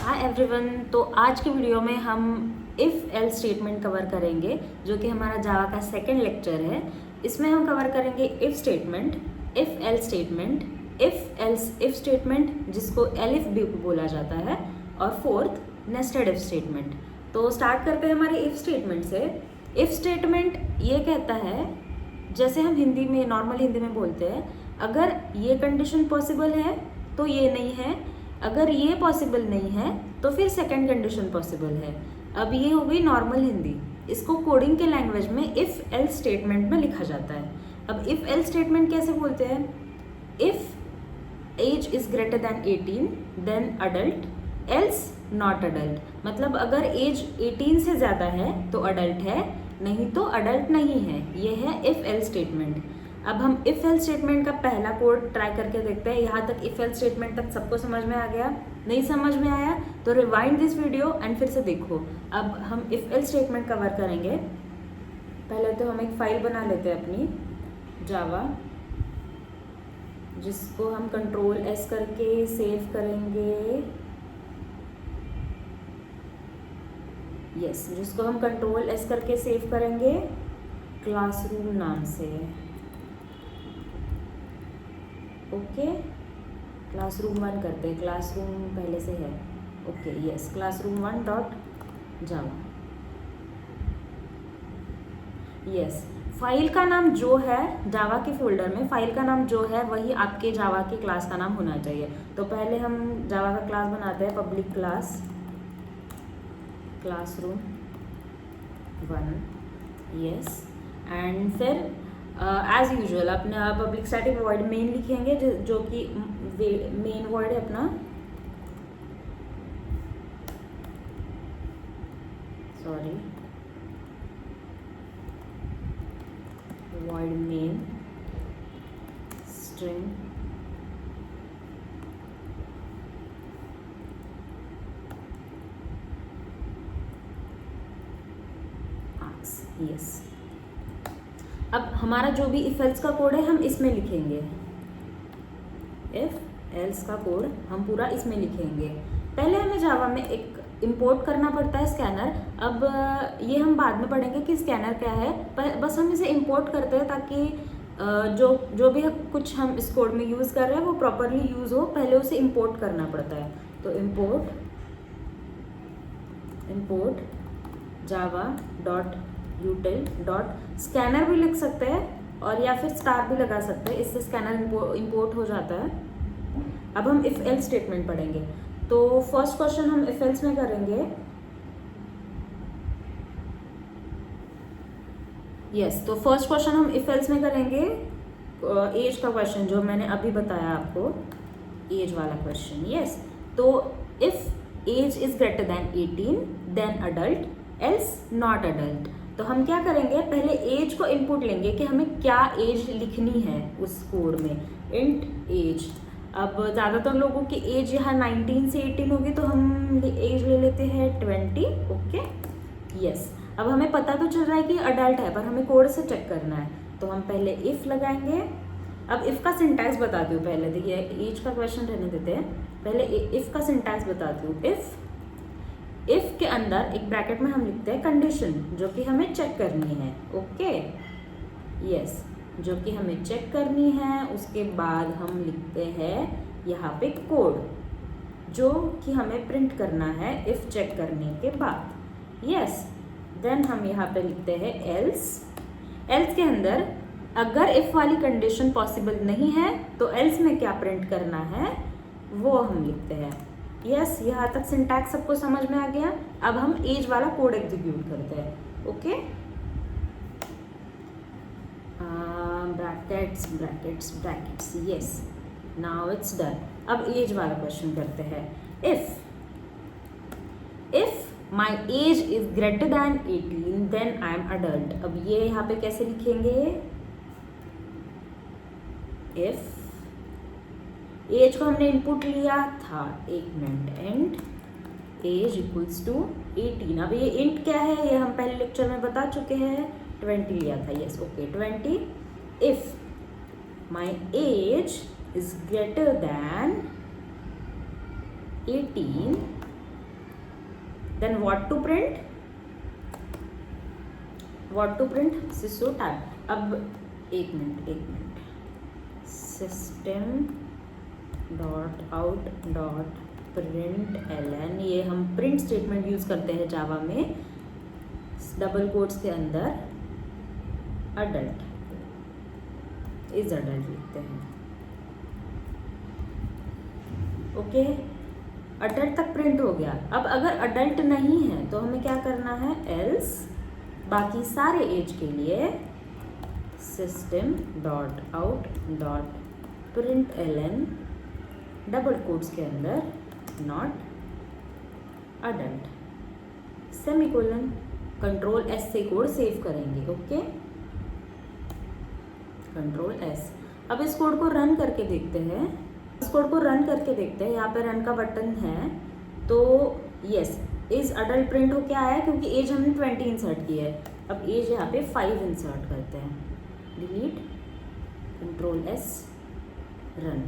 Hi everyone. तो आज की वीडियो में हम इफ़ एल्स स्टेटमेंट कवर करेंगे, जो कि हमारा जावा का सेकंड लेक्चर है। इसमें हम कवर करेंगे if statement, if else statement, if else if statement जिसको एलिफ भी बोला जाता है, और फोर्थ नेस्टेड इफ़ स्टेटमेंट। तो स्टार्ट करते हैं हमारे इफ़ स्टेटमेंट से। इफ़ स्टेटमेंट ये कहता है, जैसे हम हिंदी में नॉर्मल हिंदी में बोलते हैं, अगर ये कंडीशन पॉसिबल है तो ये नहीं है, अगर ये पॉसिबल नहीं है तो फिर सेकंड कंडीशन पॉसिबल है। अब ये हो गई नॉर्मल हिंदी। इसको कोडिंग के लैंग्वेज में इफ़ एल्स स्टेटमेंट में लिखा जाता है। अब इफ़ एल्स स्टेटमेंट कैसे बोलते हैं? If age is greater than 18 then adult, else not adult. मतलब अगर एज 18 से ज़्यादा है तो अडल्ट है, नहीं तो अडल्ट नहीं है। ये है इफ़ एल्स स्टेटमेंट। अब हम इफ़ एल्स स्टेटमेंट का पहला कोड ट्राई करके देखते हैं। यहाँ तक इफ़ एल्स स्टेटमेंट तक सबको समझ में आ गया? नहीं समझ में आया तो रिवाइंड दिस वीडियो एंड फिर से देखो। अब हम इफ़ एल्स स्टेटमेंट कवर करेंगे। पहले तो हम एक फाइल बना लेते हैं अपनी जावा, जिसको हम कंट्रोल एस करके सेव करेंगे। जिसको हम कंट्रोल एस करके सेव करेंगे क्लासरूम नाम से। ओके, क्लासरूम 1 करते हैं। क्लासरूम पहले से है। ओके, यस, क्लासरूम 1 डॉट जावा। यस, फाइल का नाम जो है जावा के फोल्डर में, फाइल का नाम जो है वही आपके जावा की क्लास का नाम होना चाहिए। तो पहले हम जावा का क्लास बनाते हैं, public class classroom 1। Yes, and फिर एज यूजुअल अपना पब्लिक स्टैटिक वॉइड मेन लिखेंगे, जो कि मेन वर्ड है अपना। Sorry, void main string arcs. Yes, अब हमारा जो भी इफ एल्स का कोड है हम इसमें लिखेंगे। इफ एल्स का कोड हम पूरा इसमें लिखेंगे। पहले हमें जावा में एक इंपोर्ट करना पड़ता है स्कैनर। अब ये हम बाद में पढ़ेंगे कि स्कैनर क्या है, पर बस हम इसे इंपोर्ट करते हैं ताकि जो भी कुछ हम इस कोड में यूज़ कर रहे हैं वो प्रॉपरली यूज़ हो। पहले उसे इंपोर्ट करना पड़ता है। तो import Java dot यूटिल dot scanner भी लिख सकते हैं, और या फिर स्टार भी लगा सकते हैं, इससे स्कैनर इंपोर्ट हो जाता है। अब हम इफ एल्स स्टेटमेंट पढ़ेंगे। तो फर्स्ट क्वेश्चन हम इफ एल्स में करेंगे। यस, तो फर्स्ट क्वेश्चन हम इफ एल्स में करेंगे एज का क्वेश्चन, जो मैंने अभी बताया आपको, एज वाला क्वेश्चन। यस, तो if age is greater than 18 then adult, else not adult. तो हम क्या करेंगे, पहले एज को इनपुट लेंगे कि हमें क्या एज लिखनी है उस कोड में, इंट एज। अब ज़्यादातर लोगों की एज यहाँ 19 से 18 होगी, तो हम एज ले लेते हैं 20। Okay, yes. अब हमें पता तो चल रहा है कि अडल्ट है, पर हमें कोड से चेक करना है। तो हम पहले इफ़ लगाएंगे। अब इफ़ का सिंटैक्स बताती हूँ पहले। देखिए, एज का क्वेश्चन रहने देते हैं, पहले इफ़ का सिंटैक्स बताती हूँ। इफ़ के अंदर एक ब्रैकेट में हम लिखते हैं कंडीशन, जो कि हमें चेक करनी है। ओके, यस, जो कि हमें चेक करनी है। उसके बाद हम लिखते हैं यहाँ पे कोड, जो कि हमें प्रिंट करना है इफ़ चेक करने के बाद। यस, देन हम यहाँ पे लिखते हैं एल्स। एल्स के अंदर अगर इफ़ वाली कंडीशन पॉसिबल नहीं है तो एल्स में क्या प्रिंट करना है वो हम लिखते हैं। यस, यहाँ तक सिंटैक्स सबको समझ में आ गया। अब हम एज वाला कोड एग्जीक्यूट करते हैं। Okay, brackets brackets brackets. Yes, now it's done. अब एज वाला क्वेश्चन करते हैं। If my age is greater than 18 then I am adult. अब ये यहाँ पे कैसे लिखेंगे? इफ एज को हमने इनपुट लिया था, एक minute, and age equals to 18। अब ये इंट क्या है ये हम पहले लेक्चर में बता चुके हैं, 20 लिया था। Yes, okay, 20। If my age is greater than 18 then what to print syso tab. अब एक minute system dot out dot print ln, ये हम प्रिंट स्टेटमेंट यूज करते हैं जावा में, डबल कोट्स के अंदर अडल्ट इज अडल्ट लिखते हैं। ओके, अडल्ट तक प्रिंट हो गया। अब अगर अडल्ट नहीं है तो हमें क्या करना है, एल्स बाकी सारे एज के लिए system dot out dot print ln double quotes के अंदर not adult semicolon, control S से कोड सेव करेंगे। Okay, control S. अब इस कोड को रन करके देखते हैं, यहाँ पे रन का बटन है। तो यस, एज अडल्ट प्रिंट होके आया है क्योंकि एज हमने 20 इंसर्ट की है। अब एज यहाँ पे 5 इंसर्ट करते हैं, delete, control S, run,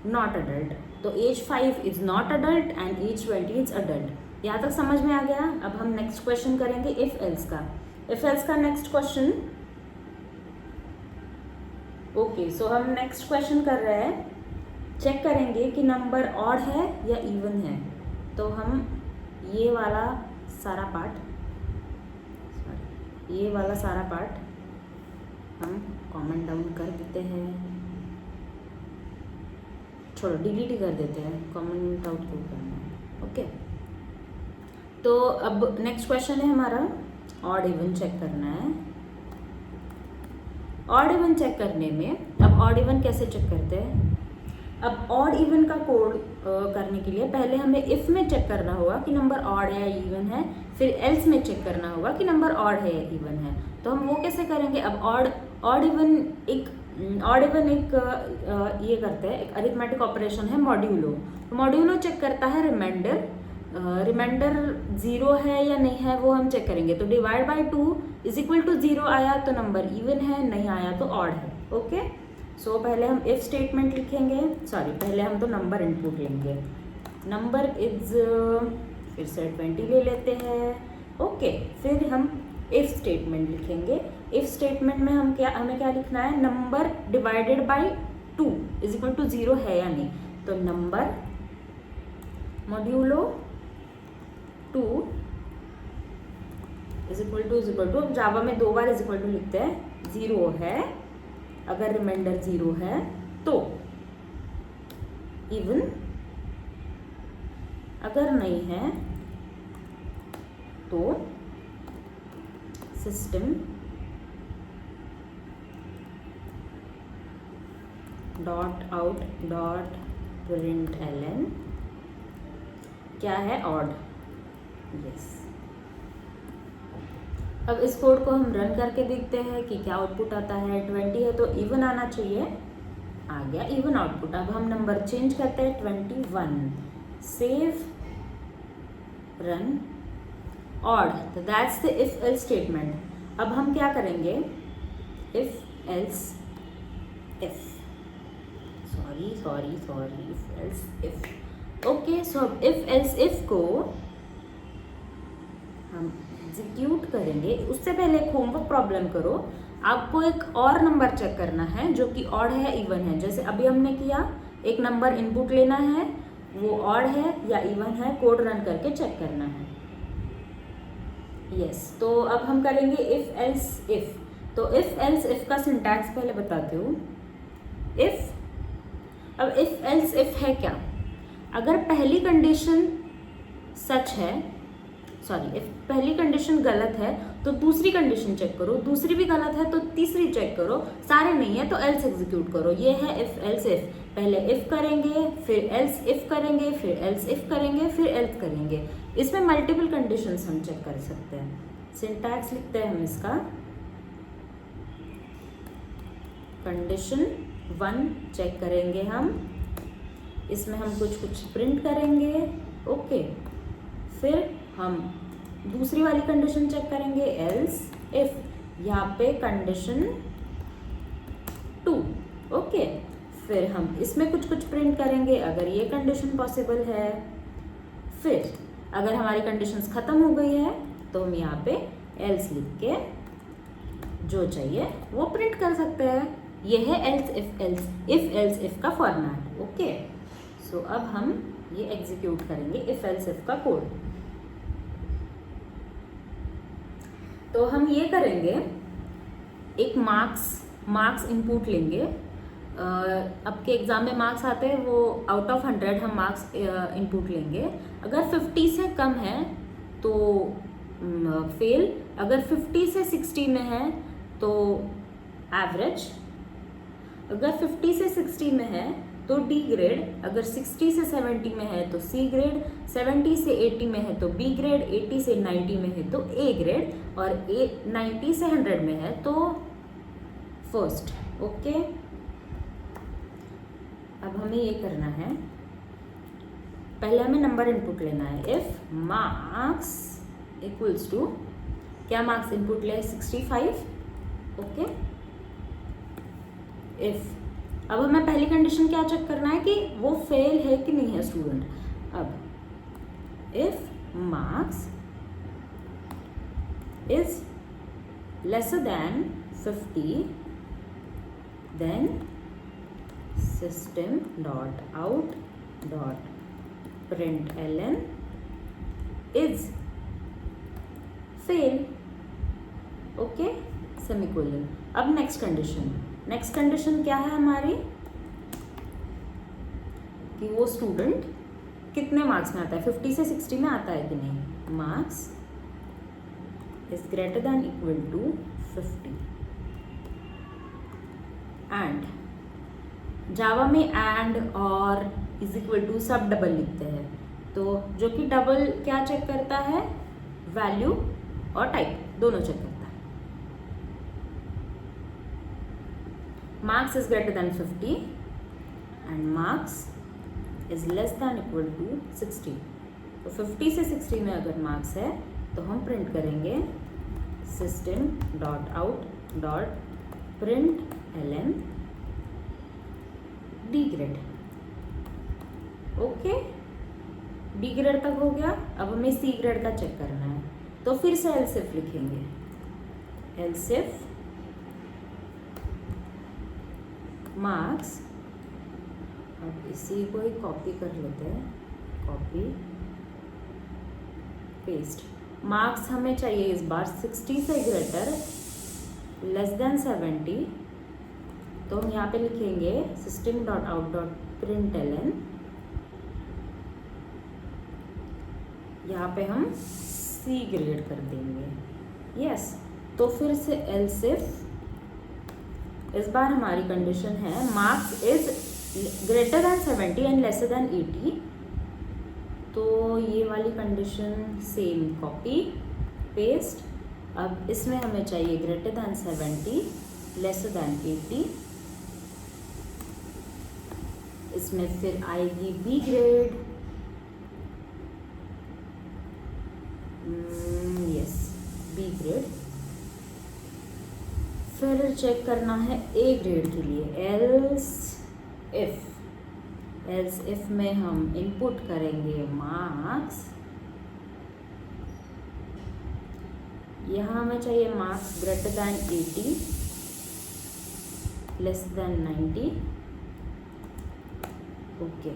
not adult. तो age 5 is not adult and age 20 is adult. यहाँ तक समझ में आ गया। अब हम नेक्स्ट क्वेश्चन करेंगे इफ एल्स का नेक्स्ट क्वेश्चन। ओके, सो हम नेक्स्ट क्वेश्चन कर रहे हैं, चेक करेंगे कि नंबर ऑड है या इवन है। तो हम ये वाला सारा पार्ट हम कॉमेंट डाउन कर देते हैं, छोड़ो डिलीट ही कर देते हैं, कॉमेंट आउट क्यों करना है। ओके, तो अब नेक्स्ट क्वेश्चन है हमारा ऑड इवन चेक करना है। ऑड इवन चेक करने में, अब ऑड इवन कैसे चेक करते हैं, अब ऑड इवन का कोड करने के लिए पहले हमें इफ में चेक करना होगा कि नंबर ऑड है या इवन है, फिर एल्स में चेक करना होगा कि नंबर ऑड है या इवन है। तो हम वो कैसे करेंगे, अब ऑड इवन एक ये करते हैं, एक अरिथमेटिक ऑपरेशन है मॉड्यूलो चेक करता है रिमाइंडर 0 है या नहीं है वो हम चेक करेंगे। तो divide by 2 is equal to 0 आया तो नंबर इवन है, नहीं आया तो ऑड है। ओके, सो पहले हम इफ स्टेटमेंट लिखेंगे, पहले हम तो नंबर इनपुट लेंगे, नंबर इज फिर से 20 ले लेते हैं। ओके, फिर हम इफ स्टेटमेंट लिखेंगे। इफ स्टेटमेंट में हमें क्या लिखना है, number divided by 2 is equal to 0 है या नहीं। तो number modulo 2 is equal to, अब जावा में 2 बार इज इक्वल टू लिखते हैं, 0 है, अगर रिमाइंडर 0 है तो इवन, अगर नहीं है तो system dot out dot print ln क्या है, ऑड। यस, अब इस कोड को हम रन करके देखते हैं कि क्या आउटपुट आता है। 20 है तो इवन आना चाहिए, आ गया इवन आउटपुट। अब हम नंबर चेंज करते हैं 21, सेव, रन, ऑड। तो that's the if else statement. अब हम क्या करेंगे, इफ एल्स इफ ओके, सो अब इफ एल्स इफ को हम एग्जीक्यूट करेंगे। उससे पहले एक होमवर्क प्रॉब्लम करो, आपको एक और नंबर चेक करना है जो कि ऑड है इवन है। जैसे अभी हमने किया, एक नंबर इनपुट लेना है, वो ऑड है या इवन है, कोड रन करके चेक करना है। यस, तो अब हम करेंगे इफ एल्स इफ। तो इफ एल्स इफ का सिंटैक्स पहले बताती हूँ। अब इफ एल्स इफ है क्या, अगर पहली कंडीशन सच है, इफ पहली कंडीशन गलत है तो दूसरी कंडीशन चेक करो, दूसरी भी गलत है तो तीसरी चेक करो, सारे नहीं है तो एल्स एग्जीक्यूट करो। ये है इफ एल्स इफ। पहले इफ करेंगे, फिर एल्स इफ करेंगे, फिर एल्स इफ करेंगे, फिर एल्स करेंगे। इसमें मल्टीपल कंडीशंस हम चेक कर सकते हैं। सिंटैक्स लिखते हैं हम इसका, कंडीशन 1 चेक करेंगे हम, इसमें हम कुछ प्रिंट करेंगे। ओके, फिर हम दूसरी वाली कंडीशन चेक करेंगे, एल्स इफ, यहाँ पे कंडीशन 2। ओके, फिर हम इसमें कुछ प्रिंट करेंगे अगर ये कंडीशन पॉसिबल है। फिर अगर हमारी कंडीशंस खत्म हो गई है तो हम यहाँ पे एल्स लिख के जो चाहिए वो प्रिंट कर सकते हैं। ये है इफ एल्स इफ का फॉर्मेट। ओके, सो अब हम ये एग्जीक्यूट करेंगे इफ एल्स इफ का कोड। तो हम ये करेंगे, एक मार्क्स इनपुट लेंगे। आपके एग्जाम में मार्क्स आते हैं वो आउट ऑफ 100 हम मार्क्स इनपुट लेंगे। अगर 50 से कम है तो फेल, अगर 50 से 60 में है तो एवरेज, अगर 50 से 60 में है तो डी ग्रेड, अगर 60 से 70 में है तो सी ग्रेड, 70 से 80 में है तो बी ग्रेड, 80 से 90 में है तो ए ग्रेड, और 90 से 100 में है तो फर्स्ट। ओके, अब हमें ये करना है, पहले हमें नंबर इनपुट लेना है। इफ मार्क्स इक्वल्स टू, क्या मार्क्स इनपुट ले, 65। ओके, इफ, अब हमें पहली कंडीशन क्या चेक करना है कि वो फेल है कि नहीं है स्टूडेंट। अब if marks is lesser than 50 then system dot out dot println is fail। Okay, semicolon. अब नेक्स्ट कंडीशन क्या है हमारी, कि वो स्टूडेंट कितने मार्क्स में आता है, 50 से 60 में आता है कि नहीं। Marks is greater than equal to 50 and Java में एंड और इज इक्वल टू सब डबल लिखते हैं, तो जो कि डबल क्या चेक करता है, वैल्यू और टाइप दोनों चेक करता है। Marks is greater than 50 and marks is less than equal to 60। तो 50 से 60 में अगर मार्क्स है तो हम प्रिंट करेंगे system dot out dot println D grade. Okay, B grade तक हो गया। अब हमें सी ग्रेड का चेक करना है, तो फिर से एल्स इफ लिखेंगे। एल्स इफ मार्क्स, अब इसी को ही कॉपी कर लेते हैं, कॉपी पेस्ट। मार्क्स हमें चाहिए इस बार 60 से ग्रेटर लेस देन 70, तो हम यहाँ पे लिखेंगे system dot out dot println, यहाँ पे हम सी ग्रेड कर देंगे। यस, तो फिर से एल्स इफ, इस बार हमारी कंडीशन है marks is greater then 70 and lesser than 80, तो ये वाली कंडीशन सेम कॉपी पेस्ट। अब इसमें हमें चाहिए ग्रेटर देन 70 लेसर देन 80, इसमें फिर आएगी B grade, yes B grade. फिर चेक करना है ए ग्रेड के लिए, एल्स इफ में हम इनपुट करेंगे मार्क्स, यहाँ हमें चाहिए marks greater than 80 less than 90। Okay,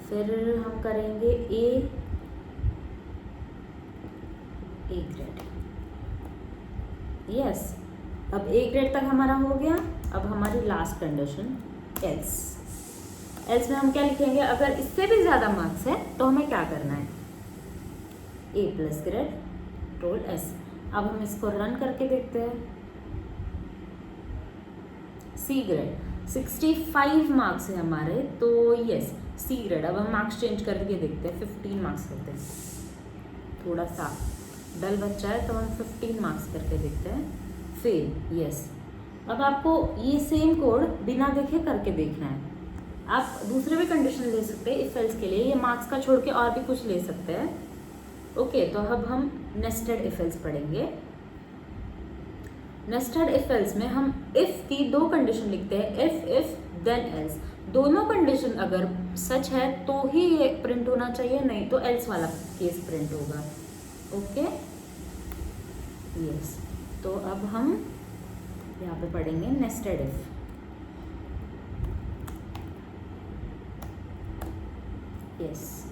फिर हम करेंगे ए ग्रेड। यस, अब ए ग्रेड तक हमारा हो गया। अब हमारी लास्ट कंडीशन एल्स में हम क्या लिखेंगे, अगर इससे भी ज़्यादा मार्क्स है तो हमें क्या करना है, ए प्लस ग्रेड कंट्रोल एस। अब हम इसको रन करके देखते हैं। सी ग्रेड 65 मार्क्स है हमारे, तो यस सी ग्रेड। अब हम मार्क्स चेंज करके देखते हैं, 15 मार्क्स करते हैं, थोड़ा सा डल बच्चा है तो हम 15 मार्क्स करके देखते हैं। Fail, yes. अब आपको ये सेम कोड बिना देखे करके देखना है। आप दूसरे भी कंडीशन ले सकते हैं इफ एल्स के लिए, ये मार्क्स का छोड़ के और भी कुछ ले सकते हैं। ओके, तो अब हम नेस्टेड इफ एल्स पढ़ेंगे। नेस्टेड इफ एल्स में हम इफ की दो कंडीशन लिखते हैं, इफ देन एल्स। दोनों कंडीशन अगर सच है तो ही ये प्रिंट होना चाहिए, नहीं तो एल्स वाला केस प्रिंट होगा। ओके यस, तो अब हम यहाँ पे पढ़ेंगे नेस्टेड इफ। यस,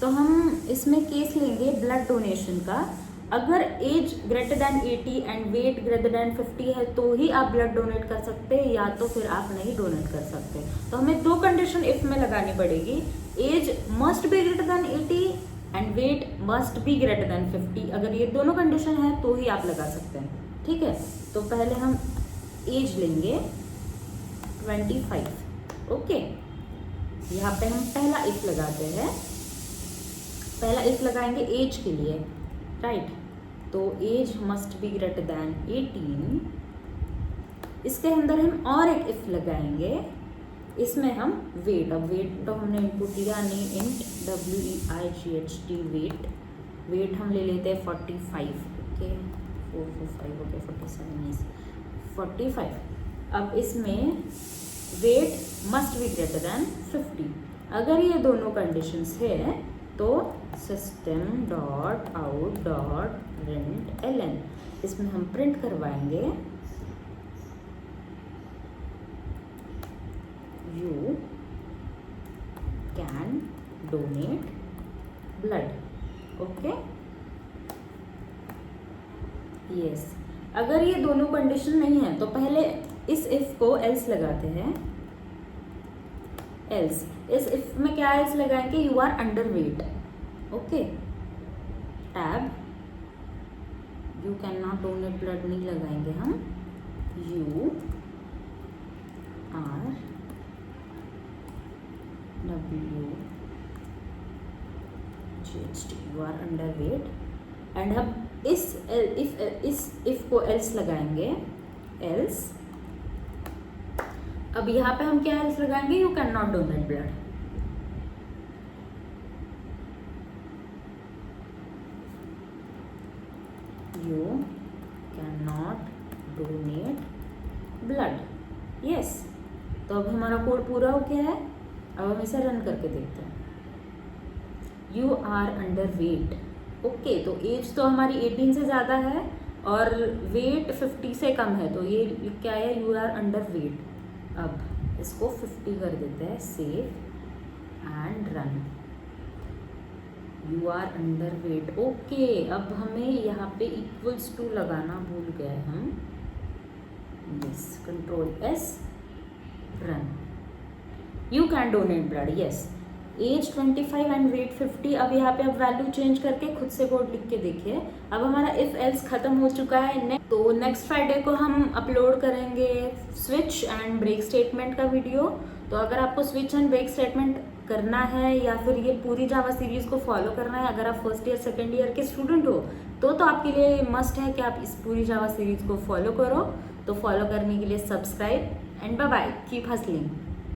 तो हम इसमें केस लेंगे ब्लड डोनेशन का। अगर age greater than 80 and weight greater than 50 है तो ही आप ब्लड डोनेट कर सकते हैं, या तो फिर आप नहीं डोनेट कर सकते। तो हमें दो कंडीशन इफ में लगानी पड़ेगी, age must be greater than 80 and weight must be greater than 50। अगर ये दोनों कंडीशन है तो ही आप लगा सकते हैं, ठीक है। तो पहले हम एज लेंगे 25। ओके, यहाँ पे हम पहला इफ लगाते हैं। पहला इफ लगाएंगे एज के लिए, राइट। तो age must be greater than 18। इसके अंदर हम और एक इफ लगाएंगे, इसमें हम वेट, अब वेट तो हमने इनपुट दिया नहीं, इंट WEIGHT वेट। वेट हम ले लेते हैं 45। Okay 445 okay 47 45। अब इसमें weight must be greater than 50। अगर ये दोनों कंडीशंस है तो system dot out dot print ln, इसमें हम प्रिंट करवाएंगे you can donate blood. Okay yes, अगर ये दोनों कंडीशन नहीं है तो पहले इस इफ को एल्स लगाते हैं। एल्स, इस इफ में क्या एल्स लगाएंगे, you are under weight. Okay, tab you can not donate blood नहीं लगाएंगे हम, you are WGHT, you are under weight. And हम इस इफ को एल्स लगाएंगे, एल्स। अब यहाँ पे हम क्या एल्स लगाएंगे, you can not donate blood. You can not donate blood. Yes, तो अब हमारा कोड पूरा हो गया है। अब हम इसे रन करके देखते हैं। You are under weight. Okay, तो एज तो हमारी 18 से ज़्यादा है और वेट 50 से कम है, तो ये क्या है, यू आर अंडर वेट। अब इसको 50 कर देते हैं, save and run. You are under weight. Okay, अब हमें यहाँ पे इक्वल्स टू लगाना भूल गए हम। Yes, Ctrl+S, run. You can donate blood. Yes, age 25 and weight 50। अब यहाँ पे अब वैल्यू चेंज करके खुद से कोड लिख के देखिए। अब हमारा इफ एल्स खत्म हो चुका है। तो नेक्स्ट फ्राइडे को हम अपलोड करेंगे स्विच एंड ब्रेक स्टेटमेंट का वीडियो। तो अगर आपको स्विच एंड ब्रेक स्टेटमेंट करना है या फिर ये पूरी जावा सीरीज को फॉलो करना है, अगर आप फर्स्ट ईयर सेकेंड ईयर के स्टूडेंट हो तो आपके लिए मस्ट है कि आप इस पूरी जावा सीरीज को फॉलो करो। तो फॉलो करने के लिए subscribe and bye bye, keep hustling.